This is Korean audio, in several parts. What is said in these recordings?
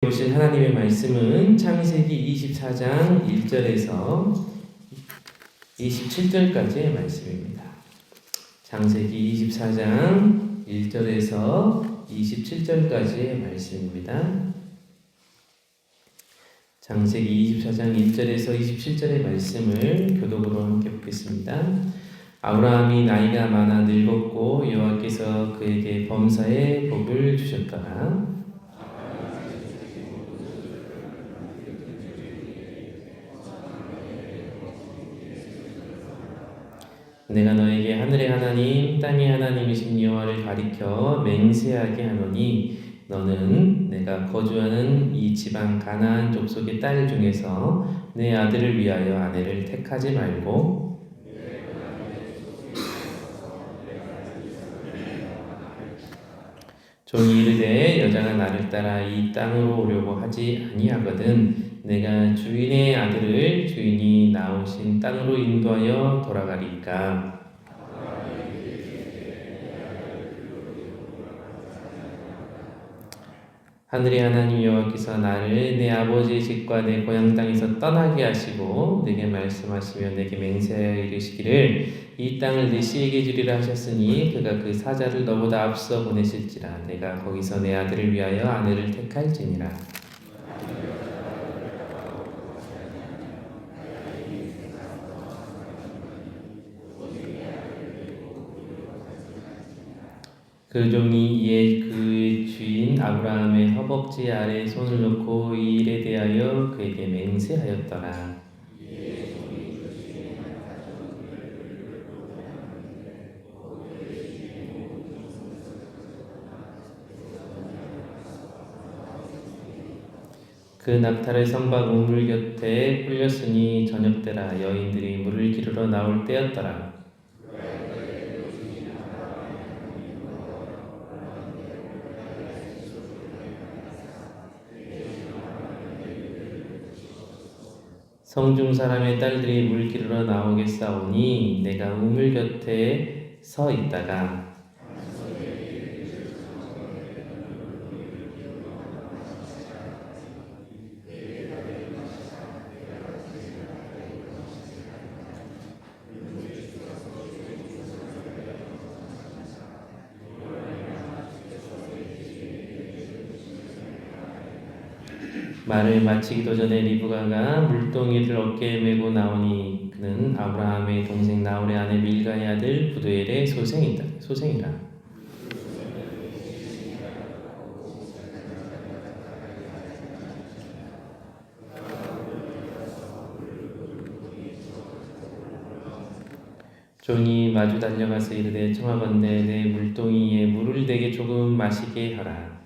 보신 하나님의 말씀은 창세기 24장 1절에서 27절까지의 말씀입니다. 창세기 24장 1절에서 27절까지의 말씀입니다. 창세기 24장 1절에서 27절의 말씀을 교독으로 함께 보겠습니다. 아브라함이 나이가 많아 늙었고 여호와께서 그에게 범사에 복을 주셨더라. 내가 너에게 하늘의 하나님 땅의 하나님이신 여호와를 가리켜 맹세하게 하노니 너는 내가 거주하는 이 지방 가나안 족속의 딸 중에서 내 아들을 위하여 아내를 택하지 말고 종이 이르되 여자가 나를 따라 이 땅으로 오려고 하지 아니하거든 내가 주인의 아들을 주인이 나오신 땅으로 인도하여 돌아가리까. 하늘의 하나님 여호와께서 나를 내 아버지의 집과 내 고향 땅에서 떠나게 하시고 내게 말씀하시며 내게 맹세하여 이르시기를 이 땅을 내 씨에게 주리라 하셨으니 그가 그 사자를 너보다 앞서 보내실지라. 내가 거기서 내 아들을 위하여 아내를 택할지니라. 그 종이 이에 그 주인 아브라함의 허벅지 아래 손을 놓고 이 일에 대하여 그에게 맹세하였더라. 그 낙타를 성박 우물 곁에 끌렸으니 저녁 때라. 여인들이 물을 기르러 나올 때였더라. 성중 사람의 딸들이 물 기르러 나오겠사오니 내가 우물 곁에 서 있다가 말을 마치기도 전에 리브가가 물동이를 어깨에 메고 나오니 그는 아브라함의 동생 나홀의 아내 밀가의 아들 부두엘의 소생이라. 종이 마주 달려가서 이르되 청하건대 내 물동이에 물을 내게 조금 마시게 하라.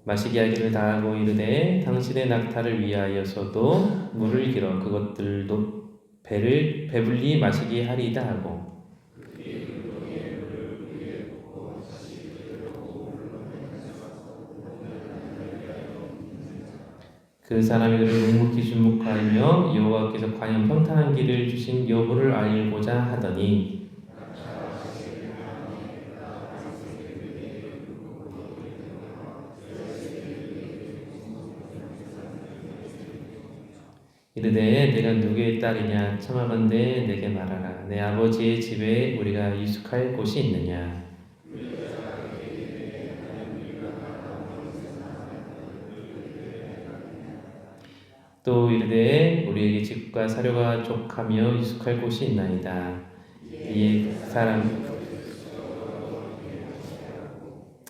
마시게 하기를 다하고 이르되 당신의 낙타를 위하여서도 물을 길어 그것들도 배불리 마시게 하리이다 하고 그 사람이 그를 묵묵히 주목하며 여호와께서 과연 평탄한 길을 주신 여부를 알고자 하더니 이르되 내가 누구의 딸이냐 청하건대 내게 말하라. 내 아버지의 집에 우리가 유숙할 곳이 있느냐. 또 이르되 우리에게 집과 사료가 족하며 유숙할 곳이 있나이다. 이에 사람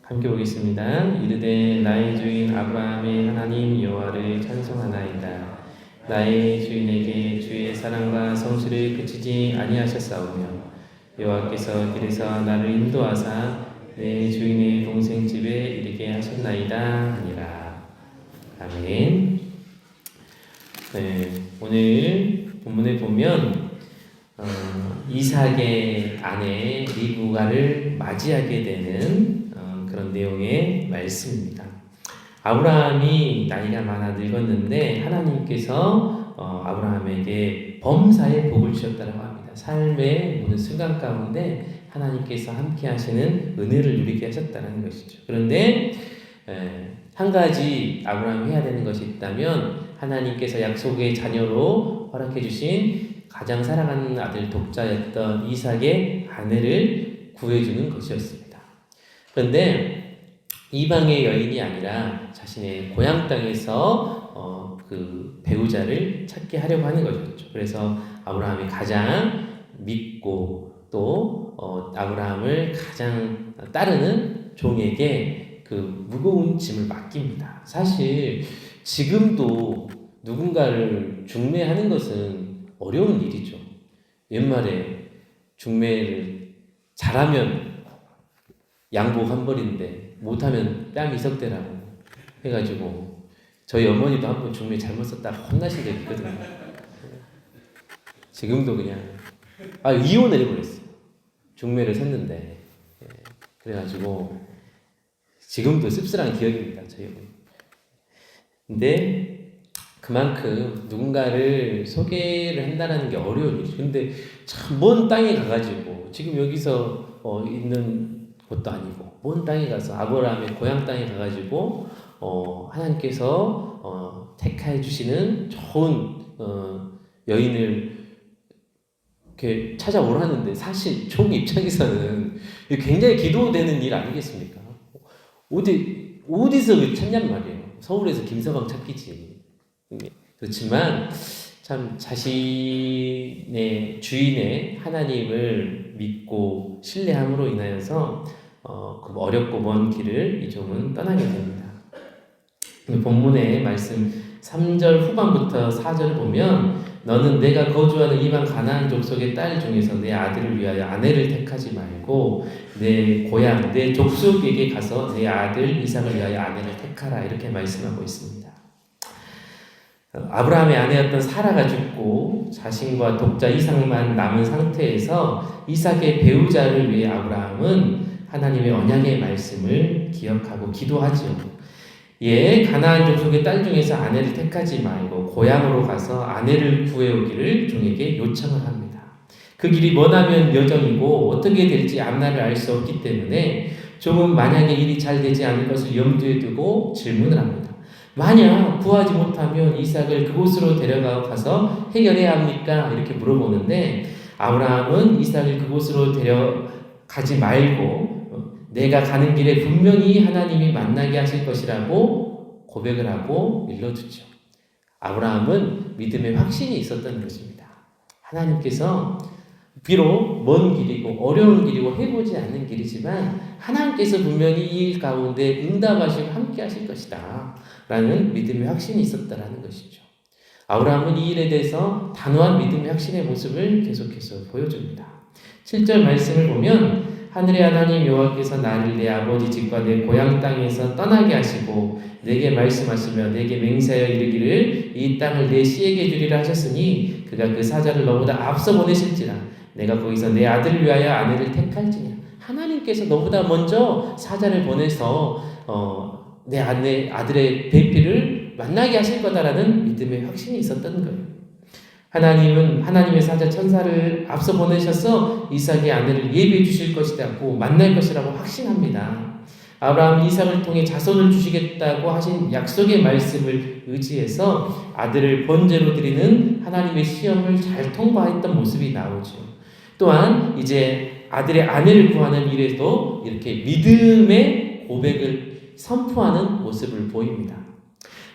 함께 보겠습니다. 이르되 나의 주인 아브라함의 하나님 여호와를 찬송하나이다. 나의 주인에게 주의 사랑과 성실을 그치지 아니하셨사오며 여호와께서 길에서 나를 인도하사 내 주인의 동생 집에 이르게 하셨나이다 하니라. 아멘. 네, 오늘 본문에 보면 이삭의 아내 리브가를 맞이하게 되는 그런 내용의 말씀입니다. 아브라함이 나이가 많아 늙었는데 하나님께서 아브라함에게 범사에 복을 주셨다고 합니다. 삶의 모든 순간 가운데 하나님께서 함께 하시는 은혜를 누리게 하셨다는 것이죠. 그런데 한 가지 아브라함이 해야 되는 것이 있다면 하나님께서 약속의 자녀로 허락해 주신 가장 사랑하는 아들 독자였던 이삭의 아내를 구해주는 것이었습니다. 그런데 이방의 여인이 아니라 자신의 고향 땅에서 그 배우자를 찾게 하려고 하는 것이었죠. 그래서 아브라함이 가장 믿고 또 아브라함을 가장 따르는 종에게 그 무거운 짐을 맡깁니다. 사실 지금도 누군가를 중매하는 것은 어려운 일이죠. 옛말에 중매를 잘하면 양복 한 벌인데 못하면 뺨 이석대라고 해가지고 저희 어머니도 한번 중매 잘못 썼다가 혼나신 적이 있거든요. 지금도 그냥 이혼을 해버렸어요. 중매를 섰는데 그래가지고 지금도 씁쓸한 기억입니다. 저희 어머니. 근데 그만큼 누군가를 소개를 한다는 게 어려운 일이죠. 근데 참 먼 땅에 가가지고 지금 여기서 있는 것도 아니고 먼 땅에 가서 아브라함의 고향 땅에 가가지고 하나님께서 택하해 주시는 좋은 여인을 이렇게 찾아오라는데 사실 종 입장에서는 굉장히 기도되는 일 아니겠습니까? 어디서 찾냔 말이에요. 서울에서 김서방 찾기지. 그렇지만 참 자신의 주인의 하나님을 믿고 신뢰함으로 인하여서 그 어렵고 먼 길을 이 종은 떠나게 됩니다. 본문의 말씀 3절 후반부터 4절을 보면 너는 내가 거주하는 이방 가나안 족속의 딸 중에서 내 아들을 위하여 아내를 택하지 말고 내 고향 내 족속에게 가서 내 아들 이삭을 위하여 아내를 택하라 이렇게 말씀하고 있습니다. 아브라함의 아내였던 사라가 죽고 자신과 독자 이삭만 남은 상태에서 이삭의 배우자를 위해 아브라함은 하나님의 언약의 말씀을 기억하고 기도하지요. 가나안 족속의 딸 중에서 아내를 택하지 말고 고향으로 가서 아내를 구해오기를 종에게 요청을 합니다. 그 길이 머나면 여정이고 어떻게 될지 앞날을 알 수 없기 때문에 종은 만약에 일이 잘 되지 않을 것을 염두에 두고 질문을 합니다. 만약 구하지 못하면 이삭을 그곳으로 데려가서 해결해야 합니까? 이렇게 물어보는데 아브라함은 이삭을 그곳으로 데려가지 말고 내가 가는 길에 분명히 하나님이 만나게 하실 것이라고 고백을 하고 일러주죠. 아브라함은 믿음의 확신이 있었던 것입니다. 하나님께서 비록 먼 길이고 어려운 길이고 해보지 않는 길이지만 하나님께서 분명히 이 일 가운데 응답하시고 함께 하실 것이다 라는 믿음의 확신이 있었다라는 것이죠. 아브라함은 이 일에 대해서 단호한 믿음의 확신의 모습을 계속해서 보여줍니다. 7절 말씀을 보면 하늘의 하나님 여호와께서 나를 내 아버지 집과 내 고향 땅에서 떠나게 하시고 내게 말씀하시며 내게 맹세하여 이르기를 이 땅을 내 씨에게 주리라 하셨으니 그가 그 사자를 너보다 앞서 보내실지라 내가 거기서 내 아들을 위하여 아내를 택할지냐. 하나님께서 너보다 먼저 사자를 보내서 내 아들의 배필을 만나게 하실 거다라는 믿음의 확신이 있었던 거예요. 하나님은 하나님의 사자 천사를 앞서 보내셔서 이삭의 아내를 예비해 주실 것이라고 만날 것이라고 확신합니다. 아브라함은 이삭을 통해 자손을 주시겠다고 하신 약속의 말씀을 의지해서 아들을 번제로 드리는 하나님의 시험을 잘 통과했던 모습이 나오죠. 또한 이제 아들의 아내를 구하는 일에도 이렇게 믿음의 고백을 선포하는 모습을 보입니다.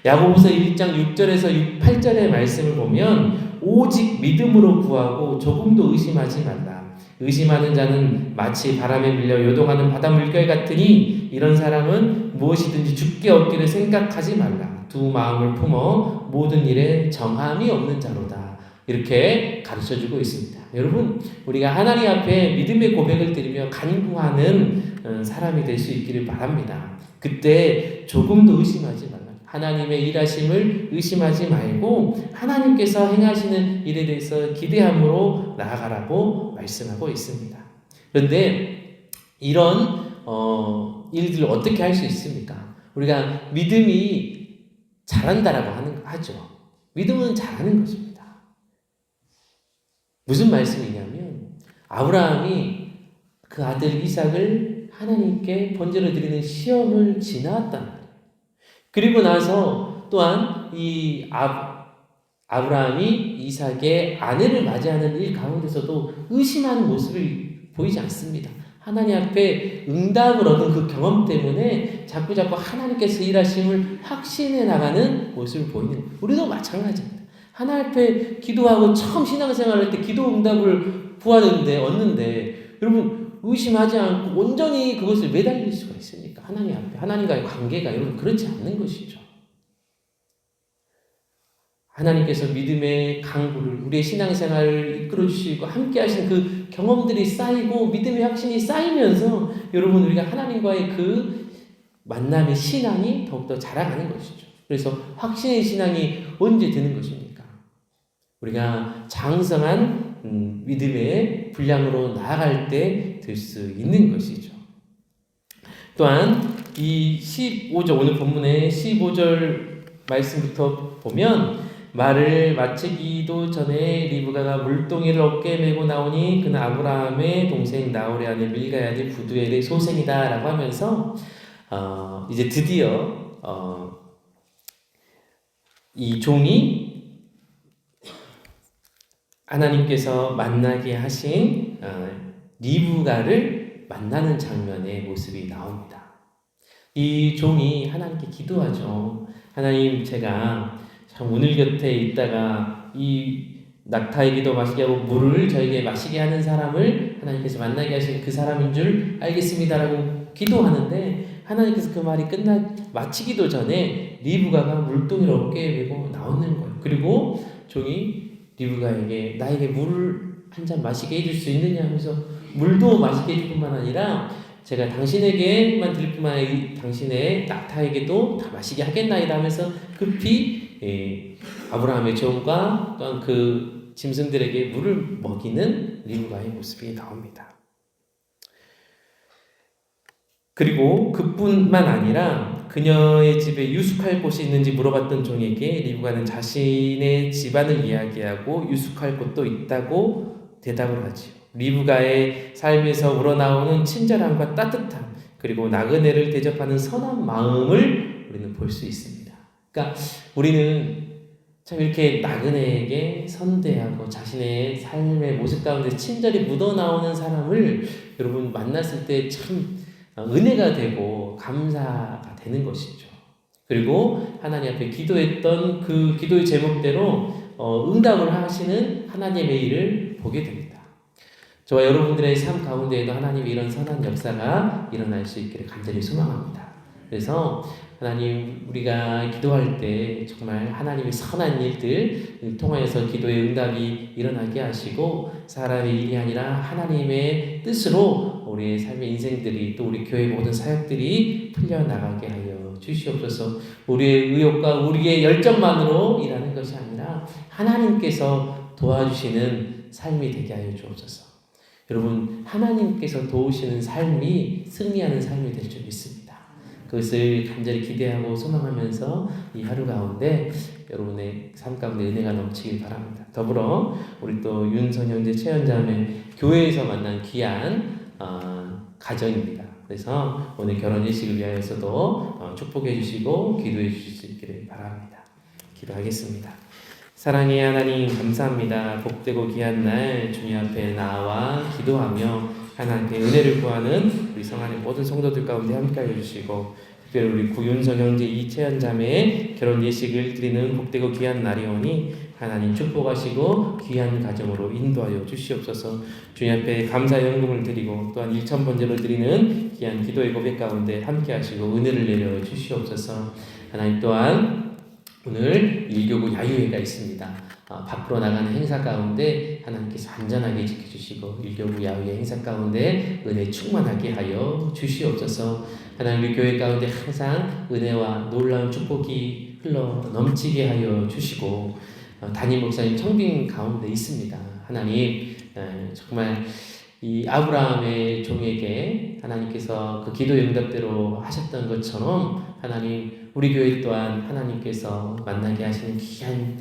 야고보서 1장 6절에서 8절의 말씀을 보면 오직 믿음으로 구하고 조금도 의심하지 말라. 의심하는 자는 마치 바람에 밀려 요동하는 바다 물결 같으니 이런 사람은 무엇이든지 죽게 얻기를 생각하지 말라. 두 마음을 품어 모든 일에 정함이 없는 자로다. 이렇게 가르쳐주고 있습니다. 여러분, 우리가 하나님 앞에 믿음의 고백을 드리며 간구하는 사람이 될 수 있기를 바랍니다. 그때 조금도 의심하지 말라. 하나님의 일하심을 의심하지 말고 하나님께서 행하시는 일에 대해서 기대함으로 나아가라고 말씀하고 있습니다. 그런데 이런 일들을 어떻게 할 수 있습니까? 우리가 믿음이 잘한다라고 하죠. 믿음은 잘하는 것입니다. 무슨 말씀이냐면 아브라함이 그 아들 이삭을 하나님께 번제로 드리는 시험을 지나왔단 말이에요. 그리고 나서 또한 이 아브라함이 이삭의 아내를 맞이하는 일 가운데서도 의심하는 모습을 보이지 않습니다. 하나님 앞에 응답을 얻은 그 경험 때문에 자꾸 하나님께서 일하심을 확신해 나가는 모습을 보이는 거예요. 우리도 마찬가지입니다. 하나님 앞에 기도하고 처음 신앙생활 할 때 기도 응답을 얻는데 여러분 의심하지 않고 온전히 그것을 매달릴 수가 있습니까? 하나님 앞에 하나님과의 관계가 여러분 그렇지 않는 것이죠. 하나님께서 믿음의 강구를 우리의 신앙생활을 이끌어주시고 함께 하신 그 경험들이 쌓이고 믿음의 확신이 쌓이면서 여러분 우리가 하나님과의 그 만남의 신앙이 더욱더 자라가는 것이죠. 그래서 확신의 신앙이 언제 되는 것입니까? 우리가 장성한 믿음의 분량으로 나아갈 때 될 수 있는 것이죠. 또한 이 15절 오늘 본문의 15절 말씀부터 보면 말을 마치기도 전에 리브가가 물동이를 어깨에 메고 나오니 그는 아브라함의 동생 나홀의 아내 밀가의 아들 부두엘의 소생이다 라고 하면서 이제 드디어 이 종이 하나님께서 만나게 하신 리브가를 만나는 장면의 모습이 나옵니다. 이 종이 하나님께 기도하죠. 하나님, 제가 참 오늘 곁에 있다가 이 낙타에게도 마시게 하고 물을 저에게 마시게 하는 사람을 하나님께서 만나게 하신 그 사람인 줄 알겠습니다라고 기도하는데 하나님께서 그 말이 마치기도 전에 리브가가 물동이를 어깨에 메고 나오는 거예요. 그리고 종이 리브가에게 나에게 물을 한 잔 마시게 해줄 수 있느냐 하면서 물도 마시게 해줄 뿐만 아니라 제가 당신에게만 드릴 뿐만 아니라 당신의 낙타에게도 다 마시게 하겠나이다 하면서 급히 아브라함의 종과 또한 그 짐승들에게 물을 먹이는 리브가의 모습이 나옵니다. 그리고 그뿐만 아니라 그녀의 집에 유숙할 곳이 있는지 물어봤던 종에게 리브가는 자신의 집안을 이야기하고 유숙할 곳도 있다고 대답을 하지요. 리브가의 삶에서 우러나오는 친절함과 따뜻함 그리고 나그네를 대접하는 선한 마음을 우리는 볼 수 있습니다. 그러니까 우리는 참 이렇게 나그네에게 선대하고 자신의 삶의 모습 가운데 친절히 묻어나오는 사람을 여러분 만났을 때 참 은혜가 되고 감사가 되는 것이죠. 그리고 하나님 앞에 기도했던 그 기도의 제목대로 응답을 하시는 하나님의 일을 보게 됩니다. 저와 여러분들의 삶 가운데에도 하나님의 이런 선한 역사가 일어날 수 있기를 간절히 소망합니다. 그래서 하나님, 우리가 기도할 때 정말 하나님의 선한 일들을 통하여서 기도의 응답이 일어나게 하시고 사람의 일이 아니라 하나님의 뜻으로 우리의 삶의 인생들이 또 우리 교회 모든 사역들이 풀려나가게 하여 주시옵소서. 우리의 의욕과 우리의 열정만으로 일하는 것이 아니라 하나님께서 도와주시는 삶이 되게 하여 주옵소서. 여러분, 하나님께서 도우시는 삶이 승리하는 삶이 될 줄 믿습니다. 그것을 간절히 기대하고 소망하면서 이 하루 가운데 여러분의 삶 가운데 은혜가 넘치길 바랍니다. 더불어 우리 또 윤선 형제, 채연 자매 교회에서 만난 귀한 가정입니다. 그래서 오늘 결혼 일식을 위하여서도 축복해 주시고 기도해 주실 수 있기를 바랍니다. 기도하겠습니다. 사랑의 하나님, 감사합니다. 복되고 귀한 날 주님 앞에 나와 기도하며 하나님께 은혜를 구하는 우리 성안의 모든 성도들 가운데 함께하여 주시고 특별히 우리 구윤성 형제, 이채연 자매의 결혼 예식을 드리는 복되고 귀한 날이 오니 하나님 축복하시고 귀한 가정으로 인도하여 주시옵소서. 주님 앞에 감사의 헌금을 드리고 또한 1,000번제로 드리는 귀한 기도의 고백 가운데 함께하시고 은혜를 내려 주시옵소서. 하나님 또한 오늘 일교구 야유회가 있습니다. 밖으로 나가는 행사 가운데 하나님께서 안전하게 지켜주시고 일교구 야유회 행사 가운데 은혜 충만하게 하여 주시옵소서. 하나님, 우리 교회 가운데 항상 은혜와 놀라운 축복이 흘러 넘치게 하여 주시고 담임 목사님 청빙 가운데 있습니다. 하나님, 정말 이 아브라함의 종에게 하나님께서 그 기도의 응답대로 하셨던 것처럼 하나님, 우리 교회 또한 하나님께서 만나게 하시는 귀한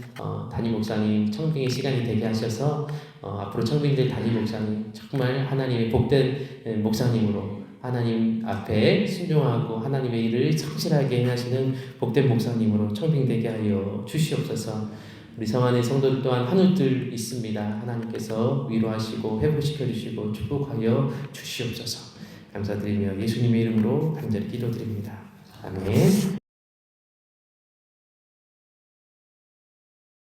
담임 목사님 청빙의 시간이 되게 하셔서 앞으로 청빙될 담임 목사님 정말 하나님의 복된 목사님으로 하나님 앞에 순종하고 하나님의 일을 성실하게 행하시는 복된 목사님으로 청빙되게 하여 주시옵소서. 우리 성안의 성도들 또한 한우들 있습니다. 하나님께서 위로하시고 회복시켜 주시고 축복하여 주시옵소서. 감사드리며 예수님의 이름으로 간절히 기도드립니다. 아멘.